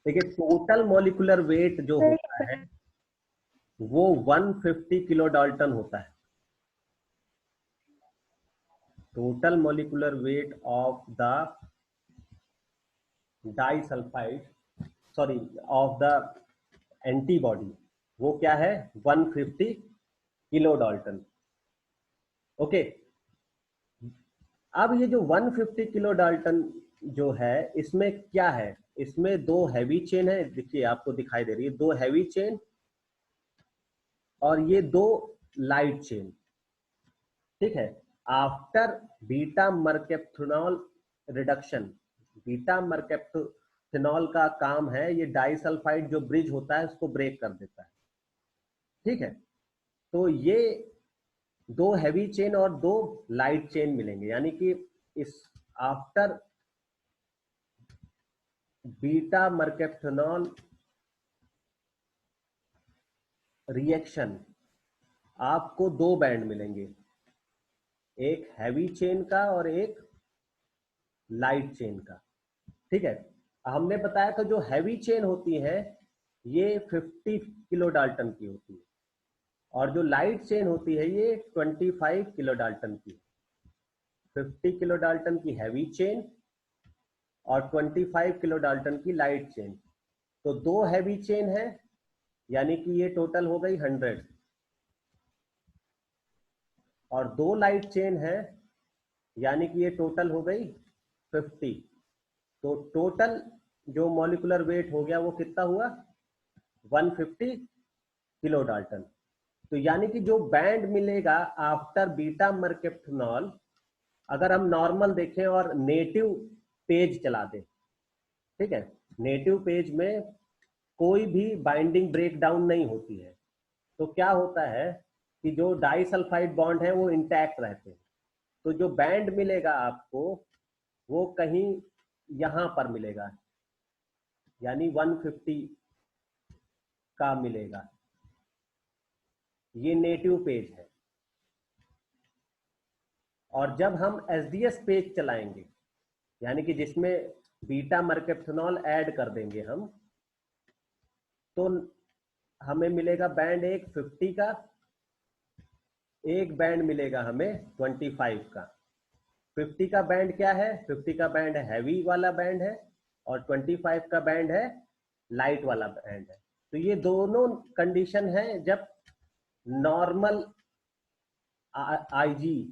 देखिए total molecular weight जो होता है वो 150 किलो डाल्टन होता है। Total molecular weight of the disulphide, sorry, of the antibody, वो क्या है? 150 किलो डाल्टन। ओके, अब ये जो 150 किलो डाल्टन जो है, इसमें क्या है? इसमें दो हैवी चेन है, देखिए आपको दिखाई दे रही है, दो हैवी चेन और ये दो लाइट चेन। ठीक है, आफ्टर बीटा मर्केप्थेनॉल रिडक्शन, बीटा मर्केप्थेनॉल का काम है ये डाइसल्फाइड जो ब्रिज होता है उसको ब्रेक कर देता है। ठीक है, तो ये दो हैवी चेन और दो लाइट चेन मिलेंगे, यानी कि इस आफ्टर बीटा मर्केप्थेनॉल रिएक्शन आपको दो बैंड मिलेंगे, एक हैवी चेन का और एक लाइट चेन का। ठीक है, हमने बताया था जो हैवी चेन होती है ये 50 किलो डाल्टन की होती है और जो लाइट चेन होती है ये 25 किलो डाल्टन की। 50 किलो डाल्टन की हैवी चेन और 25 किलो डाल्टन की लाइट चेन। तो दो हैवी चेन है, यानी कि ये टोटल हो गई 100, और दो लाइट चेन है, यानी कि ये टोटल हो गई 50। तो टोटल जो मॉलिक्यूलर वेट हो गया वो कितना हुआ? 150 किलो डाल्टन। तो यानी कि जो बैंड मिलेगा आफ्टर बीटा मर्केप्थेनॉल, अगर हम नॉर्मल देखें और नेटिव पेज चला दें, ठीक है, नेटिव पेज में कोई भी बाइंडिंग ब्रेक डाउन नहीं होती है, तो क्या होता है कि जो डाइसल्फाइड बॉन्ड है वो इंटैक्ट रहते हैं। तो जो बैंड मिलेगा आपको वो कहीं यहां पर मिलेगा, यानी 150 का मिलेगा। ये नेटिव पेज है। और जब हम एसडीएस पेज चलाएंगे, यानी कि जिसमें बीटा मर्केप्थेनॉल ऐड कर देंगे हम, तो हमें मिलेगा बैंड एक 50 का, एक बैंड मिलेगा हमें 25 का। 50 का बैंड क्या है? 50 का बैंड हैवी वाला बैंड है और 25 का बैंड है लाइट वाला बैंड है। तो ये दोनों कंडीशन है जब नॉर्मल आईजी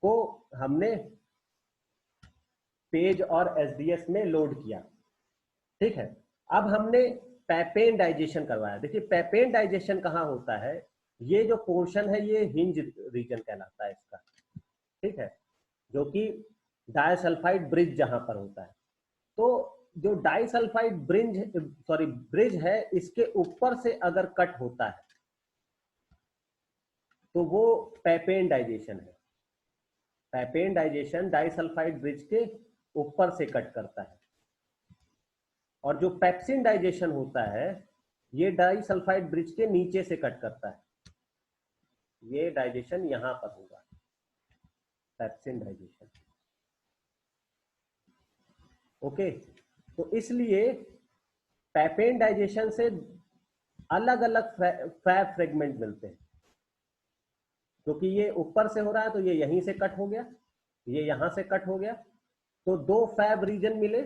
को हमने पेज और एसडीएस में लोड किया। ठीक है, अब हमने पैपेन डाइजेशन करवाया। देखिए पैपेन डाइजेशन कहाँ होता है? ये जो पोर्शन है ये हिंज रीजन कहलाता है इसका। ठीक है, जो कि डाइसल्फाइड ब्रिज जहां पर होता है। तो जो डाइसल्फाइड ब्रिज है, इसके ऊपर से अगर कट होता है तो वो पैपेन डाइजेशन है। पैपेन डाइजेशन डाइसल्फाइड ब्रिज के ऊपर से कट करता है। और जो पेप्सिन डाइजेशन होता है ये डाइसल्फाइड ब्रिज के नीचे से कट करता है। ये डाइजेशन यहां पर होगा, पेप्सिन डाइजेशन। ओके, तो इसलिए पैपेन डाइजेशन से अलग अलग फैब फ्रेगमेंट मिलते हैं, क्योंकि ये ऊपर से हो रहा है तो ये यहीं से कट हो गया, ये यहां से कट हो गया। तो दो फैब रीजन मिले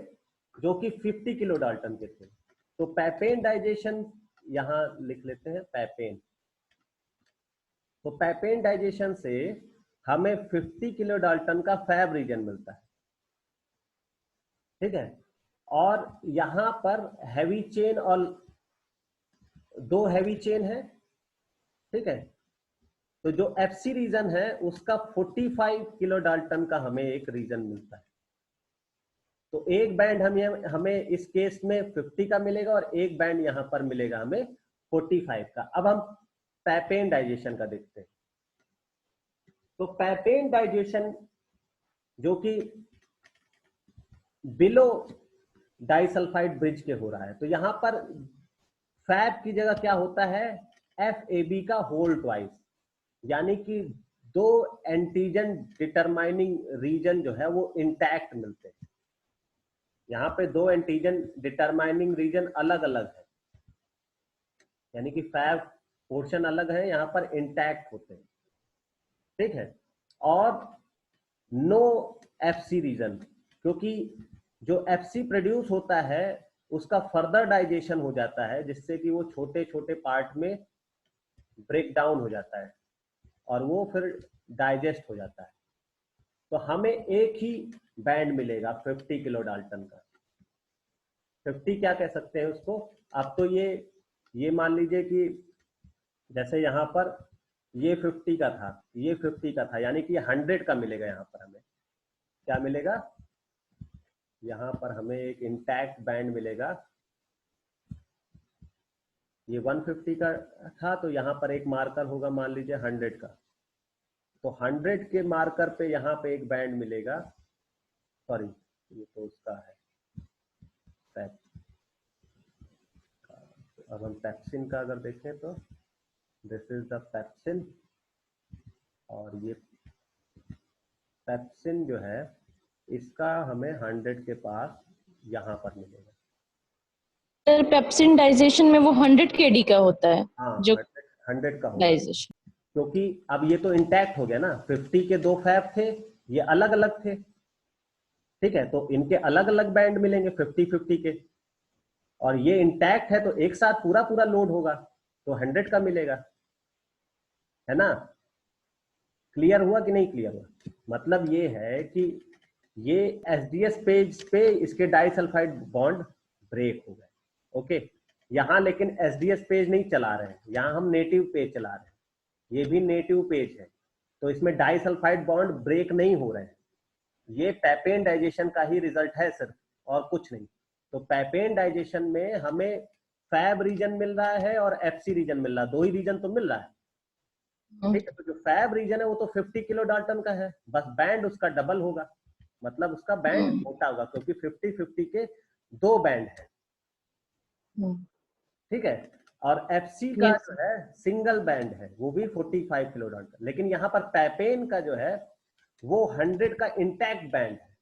जो कि 50 किलो डाल्टन के थे। तो पैपेन डाइजेशन यहां लिख लेते हैं, पैपेन। तो पैपेन डाइजेशन से हमें 50 किलो डाल्टन का फैब रीजन मिलता है। ठीक है, और यहां पर हैवी चेन और दो हैवी चेन है। ठीक है, तो जो एफसी रीजन है उसका 45 किलो डाल्टन का हमें एक रीजन मिलता है। तो एक बैंड हमें इस केस में 50 का मिलेगा और एक बैंड यहां पर मिलेगा हमें 45 का। अब हम पैपेन डाइजेशन का देखते हैं। तो पैपेन डाइजेशन जो कि बिलो डाइसल्फाइड ब्रिज के हो रहा है, तो यहां पर फैब की जगह क्या होता है? FAB का होल ट्वाइस, यानी कि दो एंटीजन डिटरमाइनिंग रीजन जो है वो इंटैक्ट मिलते हैं। यहाँ पे दो एंटीजन डिटरमाइनिंग रीजन अलग अलग है, यानी कि फैब पोर्शन अलग है, यहाँ पर इंटैक्ट होते हैं, ठीक है। और नो एफसी रीजन, क्योंकि जो एफसी प्रोड्यूस होता है उसका फर्दर डाइजेशन हो जाता है, जिससे कि वो छोटे छोटे पार्ट में ब्रेक डाउन हो जाता है और वो फिर डाइजेस्ट हो जाता है। तो हमें एक ही बैंड मिलेगा 50 किलो डाल्टन का। 50 क्या कह सकते हैं उसको, अब तो ये मान लीजिए कि जैसे यहाँ पर ये 50 का था, ये 50 का था, यानी कि 100 का मिलेगा। यहाँ पर हमें क्या मिलेगा, यहाँ पर हमें एक इंटैक्ट बैंड मिलेगा। ये 150 का था, तो यहाँ पर एक मार्कर होगा मान लीजिए 100 का, तो 100 के मार्कर पे यहाँ पे एक बैंड मिलेगा। सॉरी, ये तो उसका है पैप। अब हम पैप्सिन का अगर देखें तो दिस इज द पैप्सिन, और ये पैप्सिन जो है इसका हमें 100 के पास यहाँ पर मिलेगा। सर पेप्सिन डाइजेशन में वो 100 kD का होता है। हाँ, जो 100 का होगा, डाइजेशन, क्योंकि अब ये तो इंटैक्ट हो गया ना। 50 के दो फैब थे, ये अलग अलग थे, ठीक है, तो इनके अलग अलग बैंड मिलेंगे 50-50 के, और ये इंटैक्ट है तो एक साथ पूरा पूरा लोड होगा, तो 100 का मिलेगा, है ना। क्लियर हुआ कि नहीं क्लियर हुआ? मतलब ये है कि ये एसडीएस पेज पे इसके डाइसल्फाइड बॉन्ड ब्रेक हो गए, ओके। यहाँ लेकिन एसडीएस पेज नहीं चला रहे हैं, यहाँ हम नेटिव पेज चला रहे हैं, ये भी नेटिव पेज है, तो इसमें डाइसल्फाइड बॉन्ड ब्रेक नहीं हो रहे हैं। ये पैपेन डाइजेशन का ही रिजल्ट है सिर्फ, और कुछ नहीं। तो पैपेन डाइजेशन में हमें फैब रीजन मिल रहा है और एफसी रीजन मिल रहा है, दो ही रीजन तो मिल रहा है, ठीक है। तो जो फैब रीजन है वो तो 50 किलो डाल्टन का है, बस बैंड उसका डबल होगा, मतलब उसका बैंड मोटा होगा, क्योंकि 50-50 के दो बैंड है, ठीक है। और एफसी का जो है सिंगल बैंड है, वो भी 45 किलो डाल्टन। लेकिन यहाँ पर पैपेन का जो है वो 100 का इंटैक्ट बैंड है,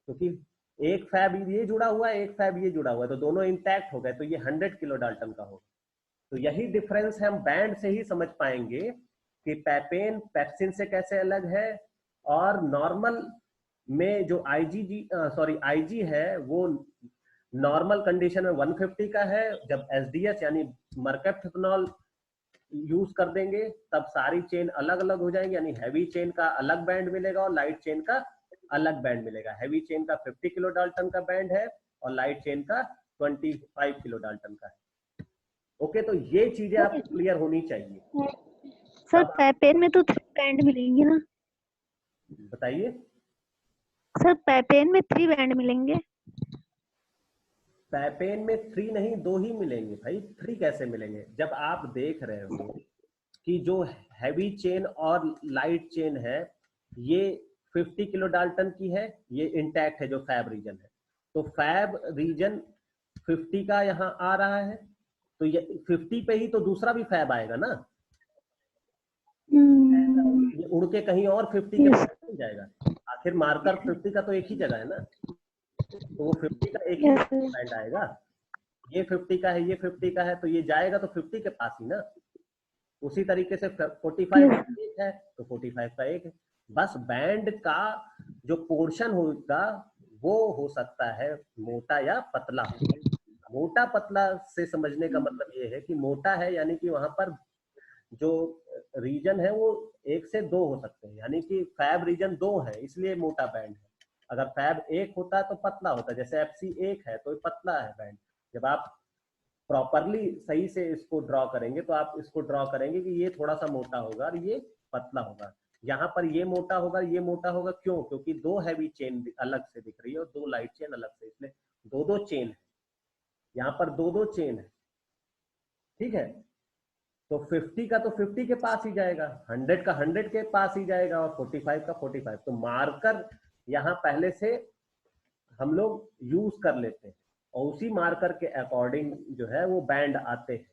क्योंकि एक फैब ये जुड़ा हुआ है, एक फैब ये जुड़ा हुआ है, तो दोनों इंटैक्ट हो गए, तो ये 100 किलो डाल्टन का होगा। तो यही डिफरेंस है, हम बैंड से ही समझ पाएंगे कि पैपेन पैप्सिन से कैसे अलग है। और नॉर्मल में जो आईजी है वो नॉर्मल कंडीशन में 150 का है, जब एसडीएस यानी मर्केप्टोनॉल यूज कर देंगे तब सारी चेन अलग अलग हो जाएंगी, यानी हैवी चेन का अलग बैंड मिलेगा और लाइट चेन का अलग बैंड मिलेगा। हैवी चेन का 50 किलो डाल्टन का बैंड है और लाइट चेन का 25 किलो डाल्टन का है, ओके। तो ये चीजें आपको क्लियर होनी चाहिए। सर पैपेन में तो 3 बैंड मिलेंगे ना? बताइए। सर पैपेन में 3 बैंड मिलेंगे? पैपेन में 3 नहीं, 2 ही मिलेंगे भाई। 3 कैसे मिलेंगे, जब आप देख रहे हो कि जो हैवी चेन और लाइट चेन है ये 50 किलो डाल्टन की है, ये इंटैक्ट है जो फैब रीजन है, तो फैब रीजन 50 का यहाँ आ रहा है, तो ये 50 पे ही तो दूसरा भी फैब आएगा ना, ये उड़ के कहीं और 50 के पास नहीं जाएगा। आखिर मार्कर 50 का तो एक ही जगह है ना, तो वो 50 का एक ही बैंड आएगा। ये 50 का है, ये 50 का है, तो ये जाएगा तो 50 के पास ही ना। उसी तरीके से 45 एक है तो 45 का एक है। बस बैंड का जो पोर्शन होगा वो हो सकता है मोटा या पतला। मोटा पतला से समझने का मतलब ये है कि मोटा है यानी कि वहां पर जो रीजन है वो 1 से 2 हो सकते हैं, यानी कि फैब रीजन 2 है इसलिए मोटा बैंड है। अगर फैब 1 होता तो पतला होता, जैसे एफसी 1 है तो पतला है बैंड। जब आप प्रॉपरली सही से इसको ड्रॉ करेंगे तो आप इसको ड्रॉ करेंगे कि ये थोड़ा सा मोटा होगा और ये पतला होगा। यहाँ पर ये मोटा होगा, ये मोटा होगा, क्यों? क्योंकि 2 हैवी चेन अलग से दिख रही है और 2 लाइट चेन अलग से, इसलिए 2-2 चेन है, यहाँ पर 2-2 चेन है, ठीक है। तो 50 का तो 50 के पास ही जाएगा, 100 का 100 के पास ही जाएगा और 45 का 45। तो मार्कर यहाँ पहले से हम लोग यूज कर लेते हैं और उसी मार्कर के अकॉर्डिंग जो है वो बैंड आते हैं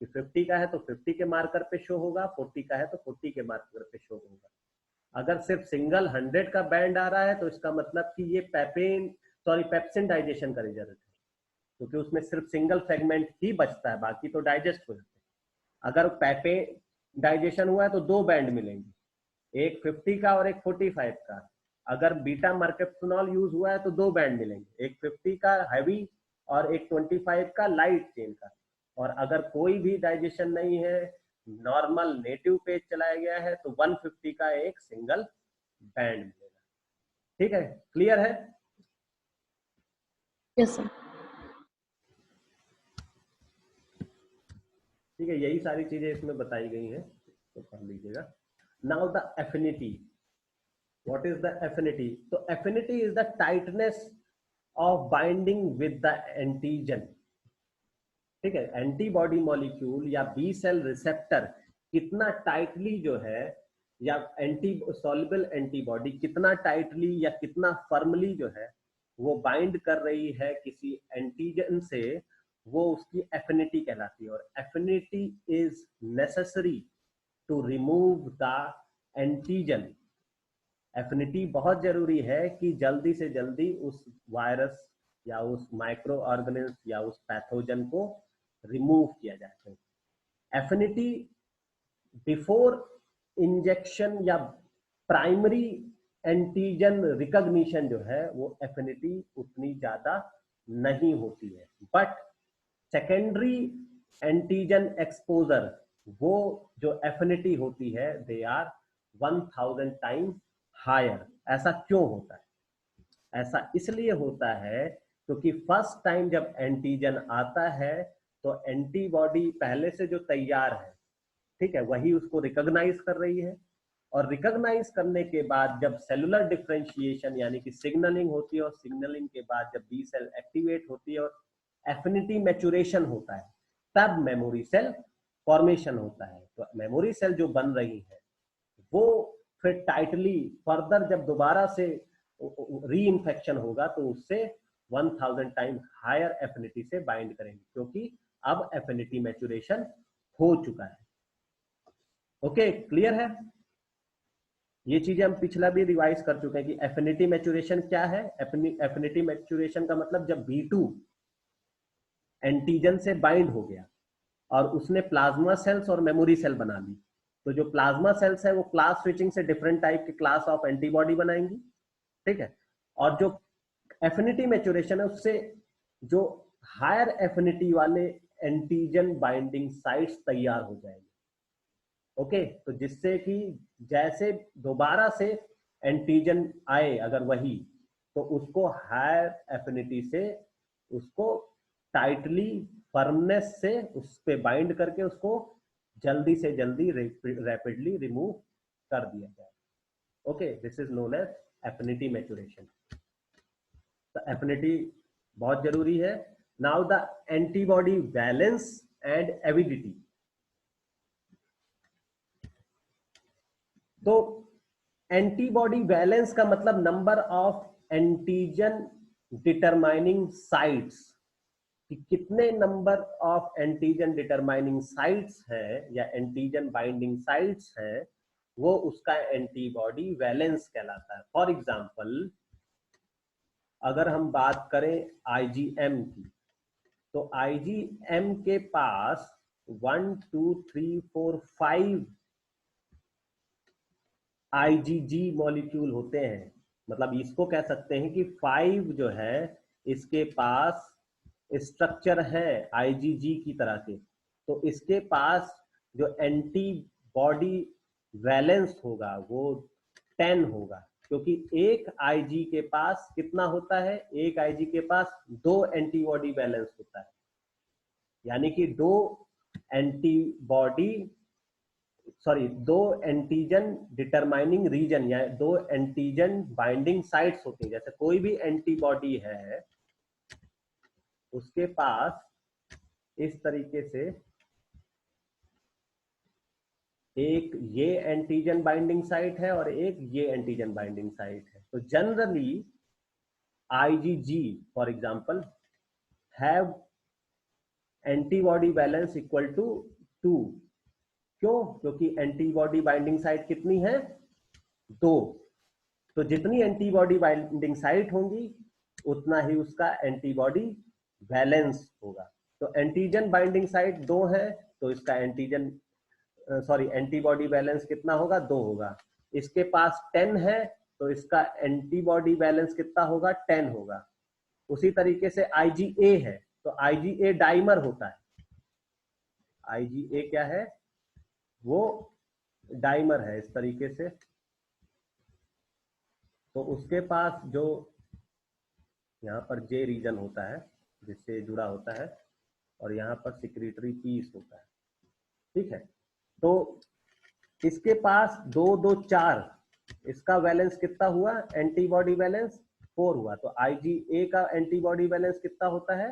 कि 50 का है तो 50 के मार्कर पे शो होगा, 40 का है तो 40 के मार्कर पे शो होगा। अगर सिर्फ सिंगल 100 का बैंड आ रहा है तो इसका मतलब कि ये पैपेन सॉरी पेप्सिन डाइजेशन का रिजल्ट है, क्योंकि उसमें सिर्फ सिंगल फ्रेगमेंट ही बचता है, बाकी तो डाइजेस्ट हो जाते हैं। अगर पेपेन डाइजेशन हुआ है तो दो बैंड मिलेंगे, एक 50 का और एक 45 का। अगर बीटा मर्केप्सोनॉल यूज हुआ है तो दो बैंड मिलेंगे, एक 50 का हैवी और एक 25 का लाइट चेन का। और अगर कोई भी डाइजेशन नहीं है, नॉर्मल नेटिव पेज चलाया गया है, तो 150 का एक सिंगल बैंड मिलेगा। ठीक है, क्लियर है? Yes sir. ठीक है, यही सारी चीजें इसमें बताई गई हैं, तो पढ़ लीजिएगा। Now the affinity, what is the affinity? तो affinity is the tightness of binding with the antigen. ठीक है, एंटीबॉडी मॉलिक्यूल या बी सेल रिसेप्टर कितना टाइटली जो है, या सॉल्युबल एंटीबॉडी कितना टाइटली या कितना फर्मली जो है वो बाइंड कर रही है किसी एंटीजन से, वो उसकी एफिनिटी कहलाती है। और affinity is necessary to remove the antigen. Affinity बहुत जरूरी है कि जल्दी से जल्दी उस वायरस या उस माइक्रो ऑर्गेनिज्म या उस पैथोजन को रिमूव किया जाए। एफिनिटी बिफोर इंजेक्शन या प्राइमरी एंटीजन रिकॉग्निशन जो है, वो एफिनिटी उतनी ज्यादा नहीं होती है। बट सेकेंडरी एंटीजन एक्सपोजर, वो जो एफिनिटी होती है, दे आर 1000 टाइम्स हायर। ऐसा क्यों होता है? ऐसा इसलिए होता है क्योंकि फर्स्ट टाइम जब एंटीजन आता है तो एंटीबॉडी पहले से जो तैयार है, ठीक है, वही उसको रिकॉग्नाइज कर रही है। और रिकॉग्नाइज करने के बाद जब सेलुलर डिफरेंशिएशन यानी कि सिग्नलिंग होती है, और सिग्नलिंग के बाद जब बी सेल एक्टिवेट होती है और एफिनिटी मैचुरेशन होता है, तब मेमोरी सेल फॉर्मेशन होता है। तो मेमोरी सेल जो बन रही है वो फिर टाइटली फर्दर जब दोबारा से री इन्फेक्शन होगा तो उससे 1000 टाइम हायर एफिनिटी से बाइंड करेंगे, क्योंकि अब एफिनिटी मैचुरेशन हो चुका है। ओके, क्लियर है? ये चीजें हम पिछला भी रिवाइज कर चुके हैं कि एफिनिटी मैचुरेशन क्या है। एफिनिटी मैचुरेशन का मतलब जब B2 एंटीजन से बाइंड हो गया और उसने प्लाज्मा सेल्स और मेमोरी सेल बना ली, तो जो प्लाज्मा सेल्स है वो क्लास स्विचिंग से डिफरेंट टाइप के क्लास ऑफ एंटीबॉडी बनाएंगी। ठीक है, और जो एफिनिटी मैचुरेशन है उससे जो हायर एफिनिटी वाले एंटीजन बाइंडिंग साइट्स तैयार हो जाएंगे। ओके, तो जिससे कि जैसे दोबारा से एंटीजन आए अगर वही, तो उसको हायर एफिनिटी से उसको टाइटली फर्मनेस से उस पे बाइंड करके उसको जल्दी से जल्दी रैपिडली रिमूव कर दिया जाए। Okay, this is known as affinity maturation. तो एफिनिटी बहुत जरूरी है। Now the antibody valence and avidity. तो एंटीबॉडी वैलेंस का मतलब number of antigen determining sites, कि कितने number of antigen determining sites हैं या एंटीजन बाइंडिंग साइट्स हैं, वो उसका एंटीबॉडी वैलेंस कहलाता है। फॉर एग्जांपल अगर हम बात करें IgM की, तो IgM के पास 1 2 3 4 5 IgG मॉलिक्यूल होते हैं। मतलब इसको कह सकते हैं कि 5 जो है इसके पास स्ट्रक्चर है IgG की तरह के। तो इसके पास जो एंटीबॉडी वैलेंस होगा वो 10 होगा, क्योंकि एक Ig के पास कितना होता है, एक Ig के पास 2 एंटीबॉडी वैलेंस होता है, यानी कि 2 एंटीजन डिटरमाइनिंग रीजन या 2 एंटीजन बाइंडिंग साइट्स होती है। जैसे कोई भी एंटीबॉडी है उसके पास इस तरीके से एक ये एंटीजन बाइंडिंग साइट है और एक ये एंटीजन बाइंडिंग साइट है। तो generally IgG for example have antibody valence equal to 2। क्यों? क्योंकि एंटीबॉडी बाइंडिंग साइट कितनी है? 2। तो जितनी एंटीबॉडी बाइंडिंग साइट होंगी उतना ही उसका एंटीबॉडी वैलेंस होगा। तो एंटीजन बाइंडिंग साइट 2 है तो इसका एंटीबॉडी बैलेंस कितना होगा, 2 होगा। इसके पास 10 है तो इसका एंटीबॉडी बैलेंस कितना होगा, 10 होगा। उसी तरीके से IgA है तो IgA डाइमर होता है। IgA क्या है, वो डाइमर है इस तरीके से। तो उसके पास जो यहाँ पर J रीजन होता है जिससे जुड़ा होता है और यहाँ पर सिक्रीटरी पीस होता है, ठीक है। तो इसके पास 2 2 4, इसका वैलेंस कितना हुआ, एंटीबॉडी वैलेंस 4 हुआ। तो IgA का एंटीबॉडी वैलेंस कितना होता है,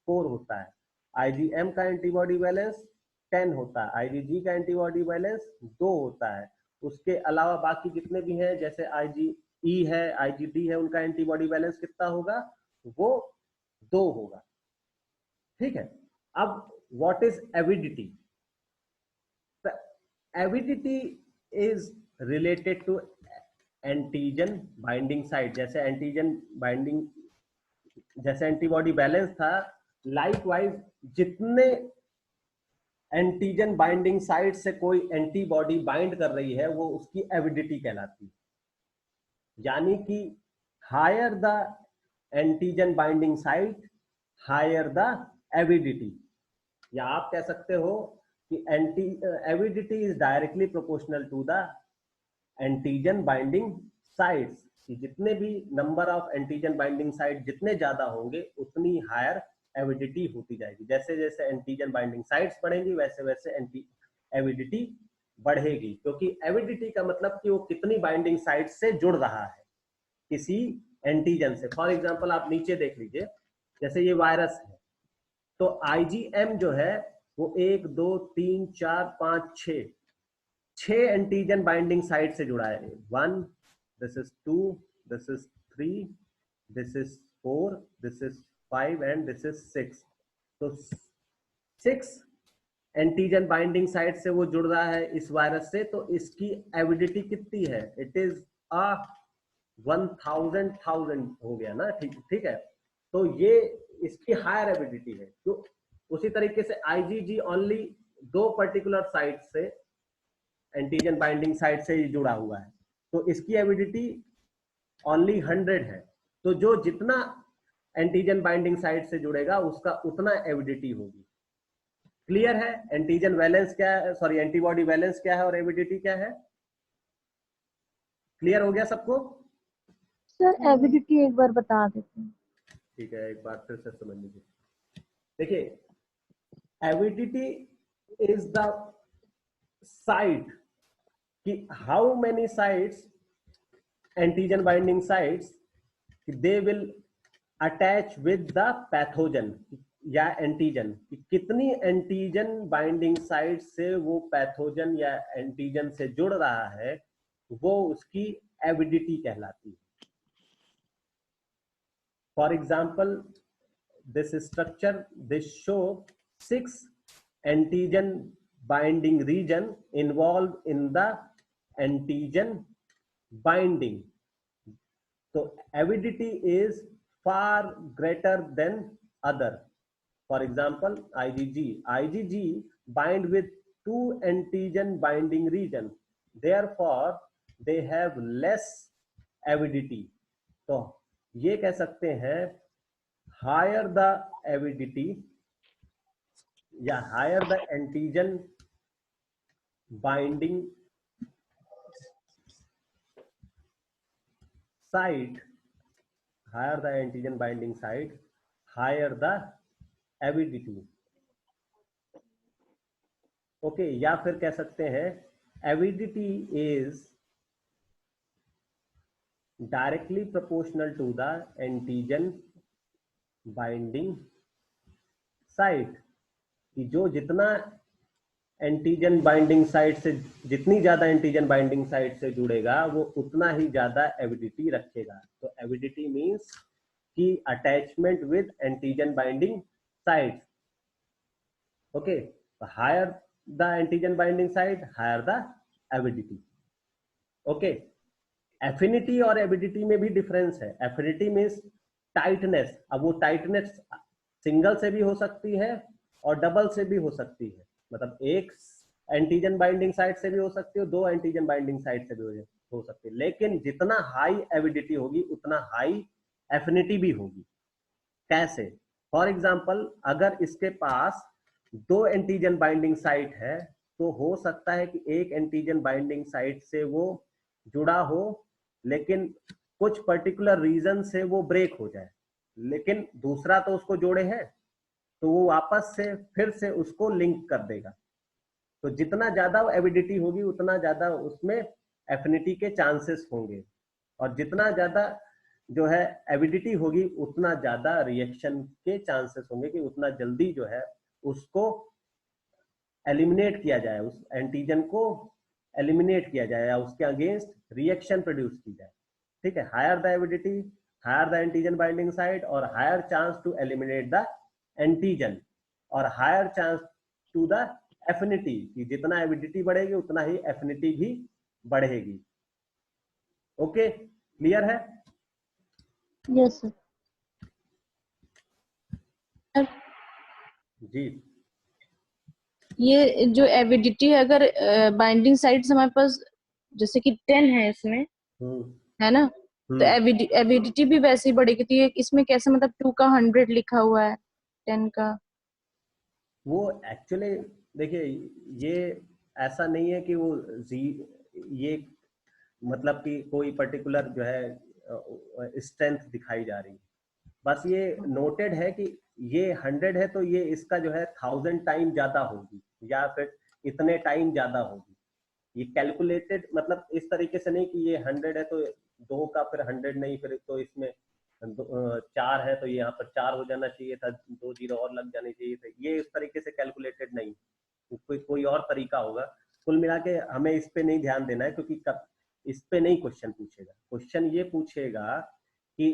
4 होता है। IgM का एंटीबॉडी वैलेंस 10 होता है। IgG का एंटीबॉडी वैलेंस 2 होता है। उसके अलावा बाकी जितने भी हैं जैसे IgE है, IgD है, उनका एंटीबॉडी वैलेंस कितना होगा, वो 2 होगा, ठीक है। अब what is avidity? Avidity is related to antigen binding site. जैसे एंटीबॉडी बैलेंस था, लाइकवाइज जितने एंटीजन बाइंडिंग साइट से कोई एंटीबॉडी बाइंड कर रही है वो उसकी एविडिटी कहलाती है। यानी कि higher the antigen binding site higher the avidity, या आप कह सकते हो कि avidity is directly proportional to the antigen binding sites, कि जितने भी number of antigen binding site जितने ज्यादा होंगे उतनी हायर एविडिटी होती जाएगी। जैसे जैसे एंटीजन बाइंडिंग साइट्स बढ़ेंगी वैसे वैसे एविडिटी बढ़ेगी, क्योंकि एविडिटी का मतलब कि वो कितनी बाइंडिंग साइट से जुड़ रहा है किसी एंटीजन से। फॉर एग्जांपल आप नीचे देख लीजिए, जैसे ये वायरस है तो IgM जो है वो 1 2 3 4 5 6 एंटीजन बाइंडिंग साइट से जुड़ा है। 1, this is 2, this is 3, this is 4, this is 5 and this is 6। तो 6 एंटीजन बाइंडिंग साइट से वो जुड़ रहा है इस वायरस से। तो इसकी एविडिटी कितनी है, इट इज 1000 हो गया ना, ठीक है। तो ये इसकी हायर एविडिटी है। तो उसी तरीके से IgG ओनली 2 पर्टिकुलर साइट से एंटीजन बाइंडिंग साइट से ही जुड़ा हुआ है, तो इसकी एविडिटी ओनली 100 है। तो जो जितना एंटीजन बाइंडिंग साइट से जुड़ेगा उसका उतना एविडिटी होगी। क्लियर है? एंटीजन वैलेंस क्या है, सॉरी एंटीबॉडी वैलेंस क्या है और एविडिटी क्या है? क्लियर हो गया सबको? सर एविडिटी एक बार बता देते हैं। ठीक है, एक बार फिर से समझ लीजिए। देखिए, एविडिटी इज द साइट कि how many sites, antigen binding sites, they will attach with the pathogen या एंटीजन, कितनी एंटीजन बाइंडिंग साइट से वो पैथोजन या एंटीजन से जुड़ रहा है, वो उसकी एविडिटी कहलाती है। For example, this structure, this show 6 antigen binding region involved in the antigen binding. So avidity is far greater than other. For example, IgG bind with 2 antigen binding region, therefore they have less avidity. तो ये कह सकते हैं higher the avidity या higher the antigen binding site, higher the antigen binding site, higher the avidity. Okay, या फिर कह सकते हैं avidity is directly proportional to the antigen binding site, कि जो जितना एंटीजन बाइंडिंग साइट से, जितनी ज्यादा एंटीजन बाइंडिंग साइट से जुड़ेगा वो उतना ही ज्यादा एविडिटी रखेगा। तो एविडिटी मींस कि attachment with antigen binding site. Okay, higher the antigen binding site higher the avidity. Okay, affinity और एविडिटी में भी डिफरेंस है। एफिनिटी मींस टाइटनेस, अब वो टाइटनेस सिंगल से भी हो सकती है और डबल से भी हो सकती है, मतलब एक एंटीजन बाइंडिंग साइट से भी हो सकती है, दो एंटीजन बाइंडिंग साइट से भी हो सकती है, लेकिन जितना हाई एविडिटी होगी उतना हाई एफिनिटी भी होगी। कैसे? फॉर एग्जाम्पल, अगर इसके पास दो एंटीजन बाइंडिंग साइट है तो हो सकता है कि एक एंटीजन बाइंडिंग साइट से वो जुड़ा हो, लेकिन कुछ पर्टिकुलर रीजन से वो ब्रेक हो जाए, लेकिन दूसरा तो उसको जोड़े है, तो वो वापस से फिर से उसको लिंक कर देगा। तो जितना ज्यादा एविडिटी होगी उतना ज्यादा उसमें एफिनिटी के चांसेस होंगे, और जितना ज्यादा जो है एविडिटी होगी उतना ज्यादा रिएक्शन के चांसेस होंगे कि उतना जल्दी जो है उसको एलिमिनेट किया जाए, उस एंटीजन को एलिमिनेट किया जाए या उसके अगेंस्ट रिएक्शन प्रोड्यूस की जाए। ठीक है, higher the avidity, higher the antigen binding site, और higher chance to eliminate the antigen, और higher chance to the affinity, कि जितना एविडिटी बढ़ेगी उतना ही एफिनिटी भी बढ़ेगी। ओके, क्लियर है? Yes sir. जी, ये जो एविडिटी है, अगर बाइंडिंग साइट्स हमारे पास जैसे कि 10 है इसमें, है ना, तो एविडिटी भी वैसे ही बढ़ेगी। तो ये इसमें कैसे, मतलब 2 का 100 लिखा हुआ है, 10 का? वो एक्चुअली देखिए, ये ऐसा नहीं है कि वो ये मतलब कि कोई पर्टिकुलर जो है स्ट्रेंथ दिखाई जा रही है, बस ये नोटेड है कि ये 100 है तो ये इसका जो है 1000 टाइम ज्यादा होगी या फिर इतने टाइम ज्यादा होगी। ये कैलकुलेटेड, मतलब इस तरीके से नहीं कि ये 100 है तो दो का फिर 100 नहीं, फिर तो इसमें 4 है तो यहाँ पर 4 हो जाना चाहिए था, 2 जीरो और लग जाने चाहिए थे, ये इस तरीके से कैलकुलेटेड नहीं, कोई और तरीका होगा। कुल मिला के हमें इस पे नहीं ध्यान देना है, क्योंकि इस पे नहीं क्वेश्चन पूछेगा। क्वेश्चन ये पूछेगा कि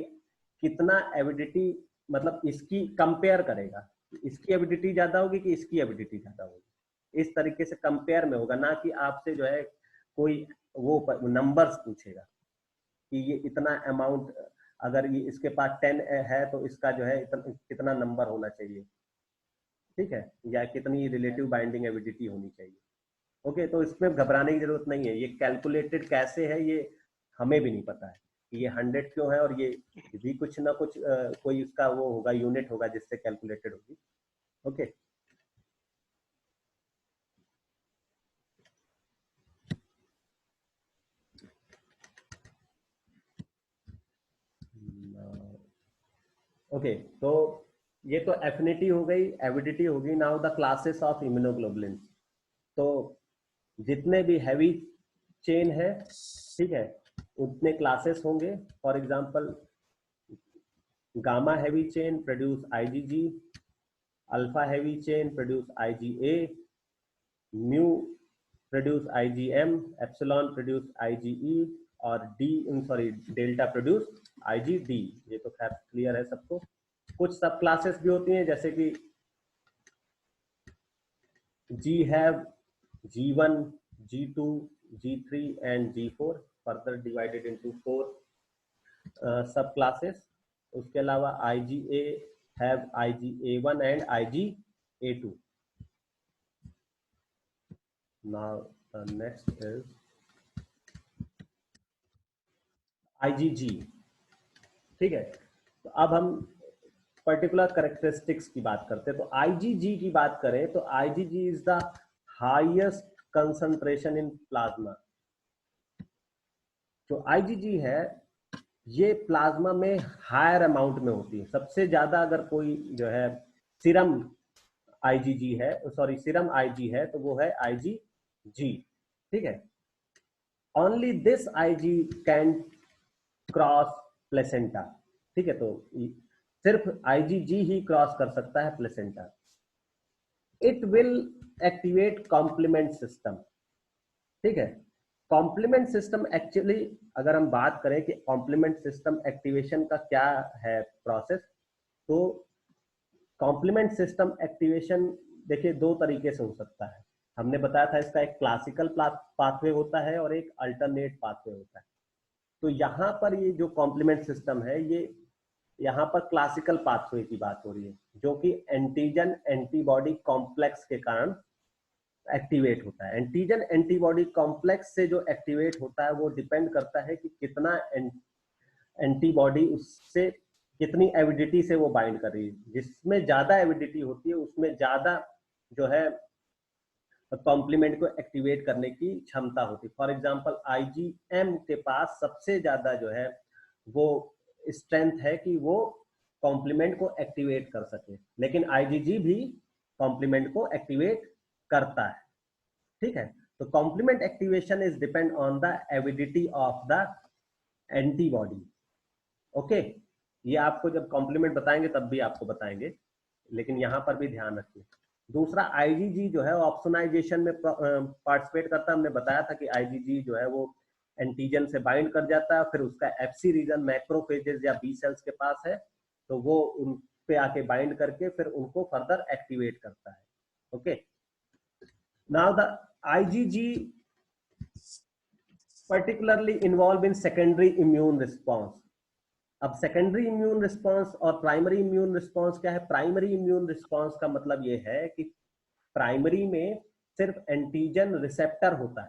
कितना एविडिटी, मतलब इसकी कंपेयर करेगा, इसकी एविडिटी ज्यादा होगी कि इसकी एविडिटी ज्यादा होगी, इस तरीके से कंपेयर में होगा, ना कि आपसे जो है कोई वो नंबर्स पूछेगा कि ये इतना अमाउंट, अगर ये इसके पास 10 है तो इसका जो है कितना नंबर होना चाहिए, ठीक है, या कितनी रिलेटिव बाइंडिंग एविडिटी होनी चाहिए। ओके, तो इसमें घबराने की जरूरत नहीं है, ये कैलकुलेटेड कैसे है ये हमें भी नहीं पता है कि ये 100 क्यों है, और ये भी कुछ ना कुछ कोई उसका वो होगा, यूनिट होगा जिससे कैलकुलेटेड होगी। ओके, ओके, तो ये तो एफिनिटी हो गई, एविडिटी होगी। Now the classes of immunoglobulin. तो जितने भी हैवी चेन है, ठीक है, उतने क्लासेस होंगे। For example, gamma heavy chain produce IgG, alpha heavy chain produce IgA, mu produce IgM, epsilon produce IgE, और डेल्टा प्रोड्यूस आईजीडी। ये तो खैर क्लियर है सबको। कुछ सब क्लासेस भी होती हैं, जैसे कि जी have, G1, G2, G3 and G4, further divided into 4 सब क्लासेस। उसके अलावा IgA have IgA1 and IgA2। Now the next is IgG। ठीक है, तो अब हम पर्टिकुलर करेक्टरिस्टिक्स की बात करते हैं। तो IgG की बात करें तो IgG is the highest concentration in plasma. जो IgG है ये प्लाज्मा में हायर अमाउंट में होती है, सबसे ज्यादा। अगर कोई जो है सीरम IgG है, सॉरी सीरम IG है, तो वो है IgG। ठीक है, only this IG can cross placenta. ठीक है, तो सिर्फ IgG ही क्रॉस कर सकता है placenta. It will activate complement system. ठीक है, कॉम्प्लीमेंट सिस्टम एक्चुअली अगर हम बात करें कि कॉम्प्लीमेंट सिस्टम एक्टिवेशन का क्या है प्रोसेस, तो कॉम्प्लीमेंट सिस्टम एक्टिवेशन देखिए दो तरीके से हो सकता है। हमने बताया था इसका एक क्लासिकल पाथवे होता है और एक अल्टरनेट पाथवे होता है। तो यहाँ पर ये जो कॉम्प्लीमेंट सिस्टम है, ये यहाँ पर क्लासिकल पाथवे की बात हो रही है, जो कि एंटीजन एंटीबॉडी कॉम्प्लेक्स के कारण एक्टिवेट होता है। एंटीजन एंटीबॉडी कॉम्प्लेक्स से जो एक्टिवेट होता है वो डिपेंड करता है कि कितना एंटीबॉडी उससे कितनी एविडिटी से वो बाइंड कर रही है। जिसमें ज्यादा एविडिटी होती है उसमें ज्यादा जो है कॉम्प्लीमेंट को एक्टिवेट करने की क्षमता होती है। फॉर एग्जांपल आईजीएम के पास सबसे ज्यादा जो है वो स्ट्रेंथ है कि वो कॉम्प्लीमेंट को एक्टिवेट कर सके, लेकिन आईजीजी भी कॉम्प्लीमेंट को एक्टिवेट करता है। ठीक है, तो complement activation is depend on the avidity of the antibody. Okay, ये आपको जब कॉम्प्लीमेंट बताएंगे तब भी आपको बताएंगे, लेकिन यहां पर भी ध्यान रखिए। दूसरा आईजीजी जो है ऑप्सोनाइजेशन में पार्टिसिपेट करता है। हमने बताया था कि आईजीजी जो है वो एंटीजन से बाइंड कर जाता है, फिर उसका एफसी रीजन मैक्रोफेजेस या बी सेल्स के पास है, तो वो उन पे आके बाइंड करके फिर उनको फर्दर एक्टिवेट करता है। Okay, now the IgG particularly involved in secondary immune response। अब सेकेंडरी इम्यून रिस्पांस और प्राइमरी इम्यून रिस्पांस क्या है? प्राइमरी इम्यून रिस्पांस का मतलब ये है कि प्राइमरी में सिर्फ एंटीजन रिसेप्टर होता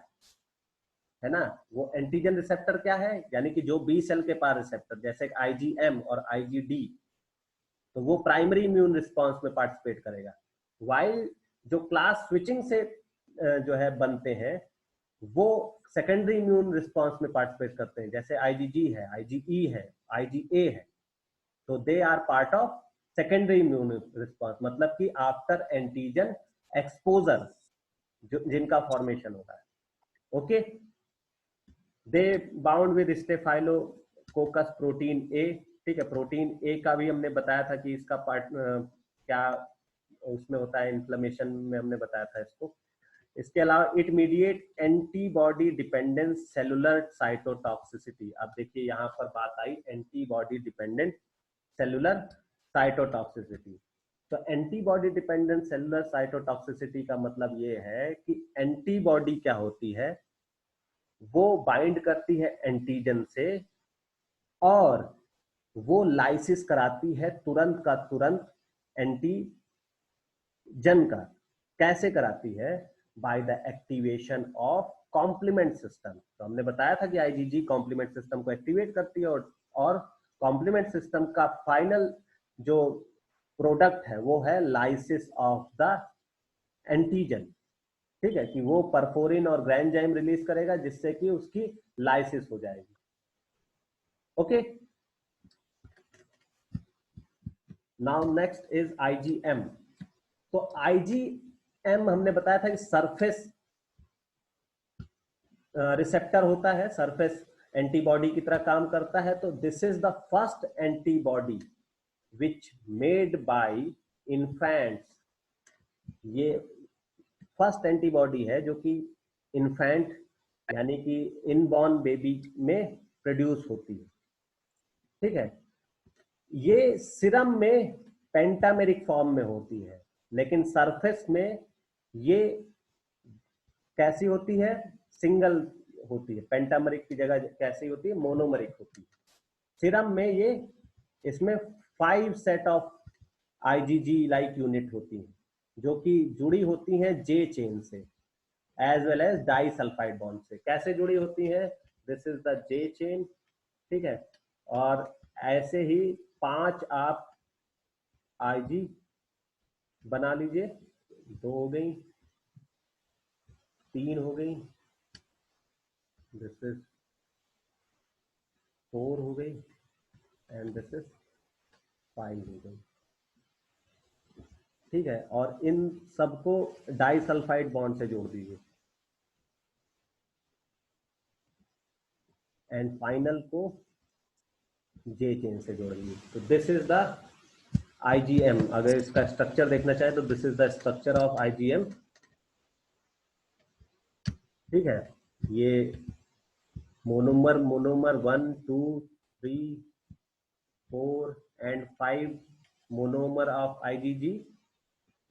है ना। वो एंटीजन रिसेप्टर क्या है? यानी कि जो बी सेल के पास रिसेप्टर, जैसे आईजीएम और आईजीडी, तो वो प्राइमरी इम्यून रिस्पांस में पार्टिसिपेट करेगा। वाइल जो क्लास स्विचिंग से जो है बनते हैं वो सेकेंडरी इम्यून रिस्पांस में पार्टिसिपेट करते हैं, जैसे आईजीजी है, आईजीई है, आईजीए है, तो they are part of secondary immune response. मतलब कि आफ्टर एंटीजन एक्सपोजर जिनका फॉर्मेशन होता है। Okay, they bound with staphylococcus protein A. ठीक है, प्रोटीन ए का भी हमने बताया था कि इसका पार्ट क्या उसमें होता है, इन्फ्लेमेशन में हमने बताया था इसको। इसके अलावा it mediate antibody dependent cellular cytotoxicity. अब देखिए यहाँ पर बात आई एंटीबॉडी डिपेंडेंट सेलुलर साइटोटॉक्सिसिटी। तो एंटीबॉडी डिपेंडेंट सेलुलर साइटोटॉक्सिसिटी का मतलब ये है कि एंटीबॉडी क्या होती है, वो बाइंड करती है एंटीजन से और वो लाइसिस कराती है तुरंत का तुरंत एंटीजन का। कैसे कराती है? By the activation of complement system. तो हमने बताया था कि आईजीजी कॉम्प्लीमेंट सिस्टम को एक्टिवेट करती है और कॉम्प्लीमेंट सिस्टम का फाइनल जो प्रोडक्ट है वो है लाइसिस ऑफ द एंटीजन। ठीक है, कि वो परफोरिन और ग्रैंजाइम रिलीज करेगा जिससे कि उसकी लाइसिस हो जाएगी। Okay, now next is IgM. तो आईजीएम हमने बताया था कि सरफेस रिसेप्टर होता है, सरफेस एंटीबॉडी की तरह काम करता है। तो this is the first antibody which made by infants. ये फर्स्ट एंटीबॉडी है जो कि इन्फेंट यानी कि इनबॉर्न बेबी में प्रोड्यूस होती है। ठीक है, ये सीरम में पेंटामेरिक फॉर्म में होती है, लेकिन सरफेस में ये कैसी होती है? सिंगल होती है। पेंटामेरिक की जगह कैसी होती है? मोनोमेरिक होती है। सीरम में ये इसमें 5 set of IgG like unit होती हैं जो कि जुड़ी होती हैं जे चेन से as well as disulfide bond से। कैसे जुड़ी होती हैं? This is the J chain. ठीक है, और ऐसे ही 5 आप आईजी बना लीजिए। 2 हो गई, 3 हो गई, दिस इज 4 हो गई एंड दिस इज 5 हो गई। ठीक है, और इन सबको डाई सल्फाइड बॉन्ड से जोड़ दीजिए एंड फाइनल को जे चेन से जोड़ दीजिए। तो दिस इज द आईजीएम। अगर इसका स्ट्रक्चर देखना चाहे तो this is the structure of IgM. ठीक है, ये monomer 1 2 3 4 and 5 monomer of IgG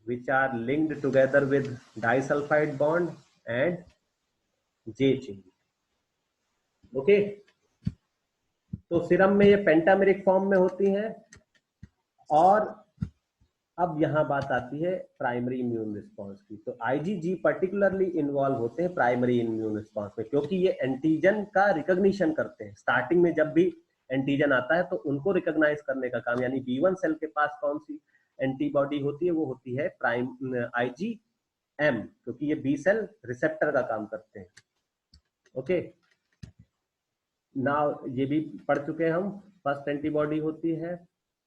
which are linked together with disulfide bond and J chain. Okay, तो सीरम में ये पेंटामेरिक फॉर्म में होती हैं। और अब यहाँ बात आती है प्राइमरी इम्यून रिस्पॉन्स की। तो आईजीजी पर्टिकुलरली इन्वॉल्व होते हैं प्राइमरी इम्यून रिस्पॉन्स में, क्योंकि ये एंटीजन का रिकॉग्निशन करते हैं। स्टार्टिंग में जब भी एंटीजन आता है तो उनको रिकॉग्नाइज करने का काम, यानी B1 सेल के पास कौन सी एंटीबॉडी होती है, वो होती है IgM, क्योंकि ये बी सेल रिसेप्टर का काम करते हैं। ओके, नाउ ये भी पढ़ चुके हैं हम। फर्स्ट एंटीबॉडी होती है।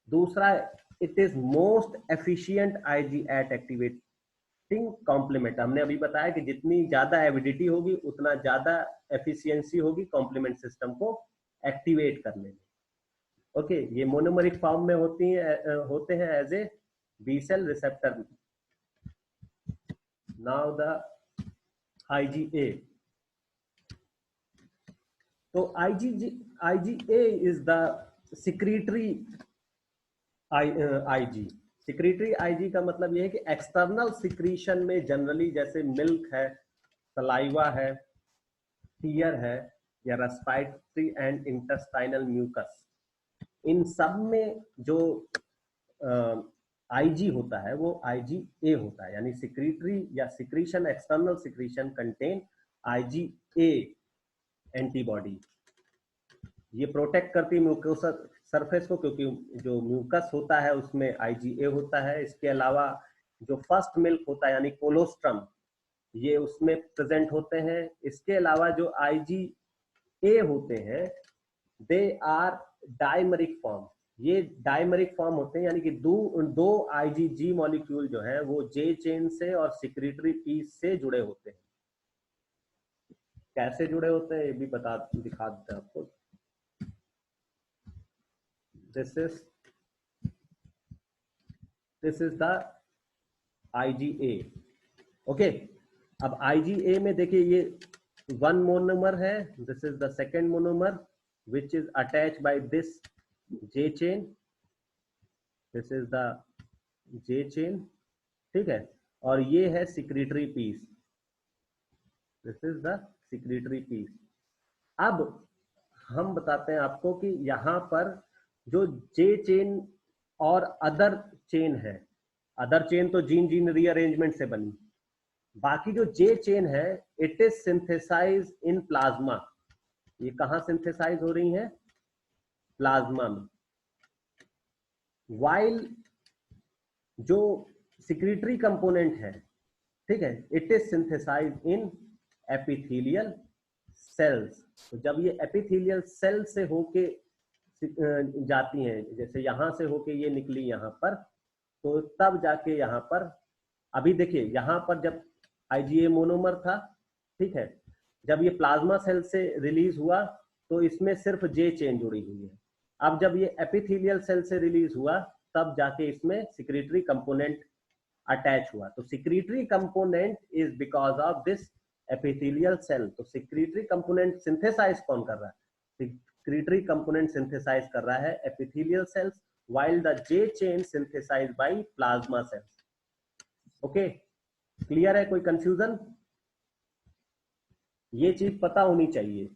दूसरा, it is most efficient IG at activating complement. हमने अभी बताया कि जितनी ज्यादा एविडिटी होगी उतना ज्यादा एफिशिएंसी होगी कॉम्प्लीमेंट सिस्टम को एक्टिवेट करने में। ओके, ये मोनोमरिक फॉर्म में होते हैं as a B cell receptor. Now the IgA। तो IgA is the secretory IG। Secretory IG का मतलब यह है कि एक्सटर्नल सिक्रीशन में जनरली जैसे मिल्क है, सलाइवा है, टीयर है, या रेस्पिरेटरी एंड इंटेस्टाइनल म्यूकस, इन सब में जो IG होता है वो IgA होता है। यानी सिक्रीटरी या secretion, external secretion contain IgA antibody. ये प्रोटेक्ट करती है म्यूकोसा सरफेस को, क्योंकि जो म्यूकस होता है उसमें IgA होता है। इसके अलावा जो फर्स्ट मिल्क होता है यानी कोलोस्ट्रम, ये उसमें प्रेजेंट होते हैं। इसके अलावा जो IgA होते हैं दे आर डाइमरिक फॉर्म। ये डाइमरिक फॉर्म होते हैं, यानी कि दो IgG मॉलिक्यूल जो है वो J चेन से और सिक्रीटरी पीस से जुड़े होते हैं। कैसे जुड़े होते हैं ये भी दिखा देते हैं आपको। This is the IgA। Okay, अब IgA में देखिए ये 1 मोनोमर है। This is the second monomer which is attached by this J chain। This is the J chain, ठीक है। और ये है secretory piece. This is the secretory piece. अब हम बताते हैं आपको कि यहाँ पर जो J चेन और अदर चेन है, अदर चेन तो जीन रीअरेंजमेंट से बनी, बाकी जो J चेन है it is synthesize in plasma. ये कहाँ सिंथेसाइज हो रही है? प्लाज्मा में। वाइल जो सिक्रीटरी कंपोनेंट है, ठीक है, it is synthesize in epithelial cells. तो जब ये एपिथेलियल सेल से होके जाती हैं, जैसे यहां से होके ये निकली यहाँ पर, तो तब जाके यहाँ पर, अभी देखिए यहाँ पर जब IgA मोनोमर था, ठीक है, जब ये प्लाज्मा सेल से रिलीज हुआ तो इसमें सिर्फ J चेन जुड़ी हुई है। अब जब ये एपिथेलियल सेल से रिलीज हुआ तब जाके इसमें सिक्रीटरी कंपोनेंट अटैच हुआ। तो secretory component is because of this epithelial cell. तो सिक्रीटरी कंपोनेंट सिंथेसाइज कौन कर रहा है? सिक्रीटरी कंपोनेंट सिंथेसाइज कर रहा है epithelial cells, while the J chain synthesized by plasma cells। Okay, clear है? कोई कंफ्यूजन? ये चीज पता होनी चाहिए,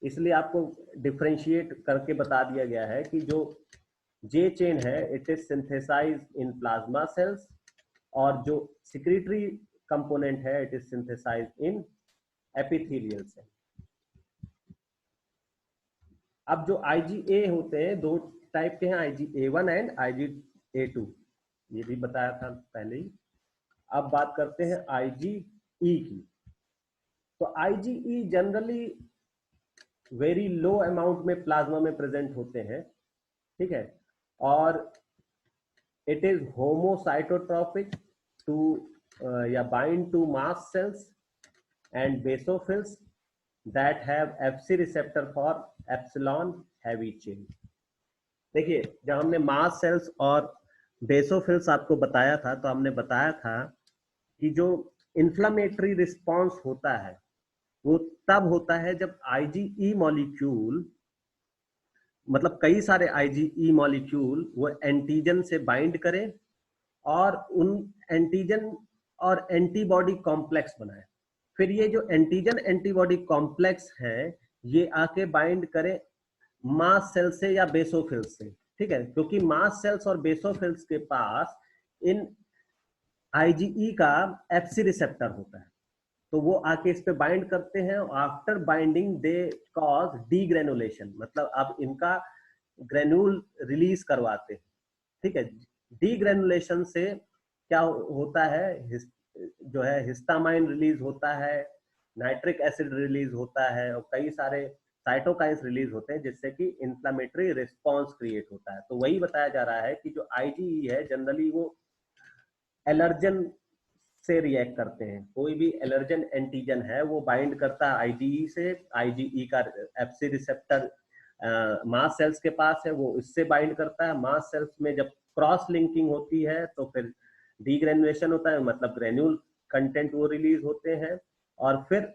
इसलिए आपको डिफरेंशिएट करके बता दिया गया है कि जो J चेन है it is synthesize in plasma cells, और जो सिक्रीटरी कंपोनेंट है it is synthesize in epithelial cell. अब जो IgA होते हैं दो टाइप के हैं, IgA1 एंड IgA2, ये भी बताया था पहले ही। अब बात करते हैं IgE की। तो IgE generally very low amount में प्लाज्मा में प्रेजेंट होते हैं, ठीक है, और इट इज होमोसाइटोट्रॉपिक टू या bind to mast cells and basophils that have FC receptor for epsilon heavy chain. देखिए, जब हमने मास्ट सेल्स और बेसोफिल्स आपको बताया था तो हमने बताया था कि जो इन्फ्लामेटरी रिस्पॉन्स होता है वो तब होता है जब IgE मॉलिक्यूल, मतलब कई सारे IgE मॉलिक्यूल वो एंटीजन से बाइंड करें और उन एंटीजन और एंटीबॉडी कॉम्प्लेक्स बनाए। फिर ये जो एंटीजन एंटीबॉडी कॉम्प्लेक्स है ये आके बाइंड करें मास्ट सेल से या बेसोफिल्स से, ठीक है, क्योंकि मास्ट सेल्स और बेसोफिल्स के पास इन IgE का एफसी रिसेप्टर होता है, तो वो आके इस पे बाइंड करते हैं। आफ्टर बाइंडिंग दे कॉज डीग्रेनुलेशन, मतलब अब इनका ग्रेन्यूल रिलीज करवाते हैं, ठीक है। डीग्रेनुलेशन से क्या होता है, जो है हिस्टामाइन रिलीज होता है, नाइट्रिक एसिड रिलीज होता है, और कई सारे साइटोकाइंस रिलीज होते हैं, जिससे कि इंफ्लेमेटरी रिस्पांस क्रिएट होता है। तो वही बताया जा रहा है कि जो IgE है जनरली वो एलर्जन से रिएक्ट करते हैं। कोई भी एलर्जन एंटीजन है वो बाइंड करता है IgE से, IgE का एफसी रिसेप्टर मास्ट सेल्स के पास है, वो इससे बाइंड करता है। मास्ट सेल्स में जब क्रॉस लिंकिंग होती है तो फिर डीग्रेनुलेशन होता है, मतलब ग्रेन्यूल कंटेंट वो रिलीज होते हैं, और फिर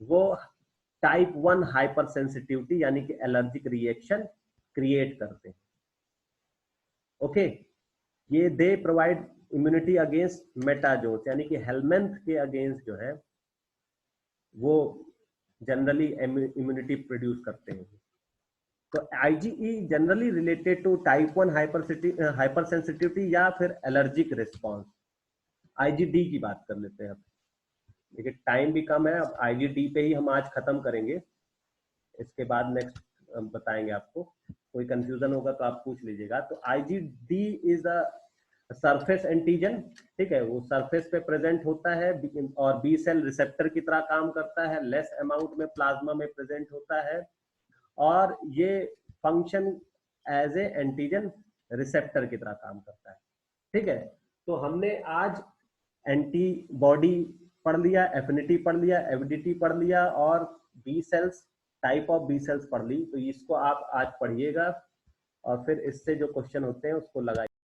वो टाइप 1 हाइपर सेंसिटिविटी यानी कि एलर्जिक रिएक्शन क्रिएट करते हैं। ओके, ये दे प्रोवाइड इम्यूनिटी अगेंस्ट मेटाजोन्स, यानी कि हेलमेंथ के अगेंस्ट जो है वो जनरली इम्यूनिटी प्रोड्यूस करते हैं। तो IgE जनरली related to type 1 hypersensitivity या फिर एलर्जिक रिस्पॉन्स। IgD की बात कर लेते हैं अब, देखिए टाइम भी कम है, अब IgD पे ही हम आज खत्म करेंगे, इसके बाद नेक्स्ट बताएंगे आपको। कोई कंफ्यूजन होगा तो आप पूछ लीजिएगा। तो IgD is a surface antigen, ठीक है, वो सरफेस पे प्रेजेंट होता है और बी सेल रिसेप्टर की तरह काम करता है, लेस अमाउंट में प्लाज्मा में प्रेजेंट होता है, और ये function as a antigen receptor की तरह काम करता है, ठीक है। तो हमने आज एंटीबॉडी पढ़ लिया, एफिनिटी पढ़ लिया, एविडिटी पढ़ लिया, और B cells, type of B cells पढ़ ली। तो इसको आप आज पढ़िएगा और फिर इससे जो क्वेश्चन होते हैं उसको लगाइए।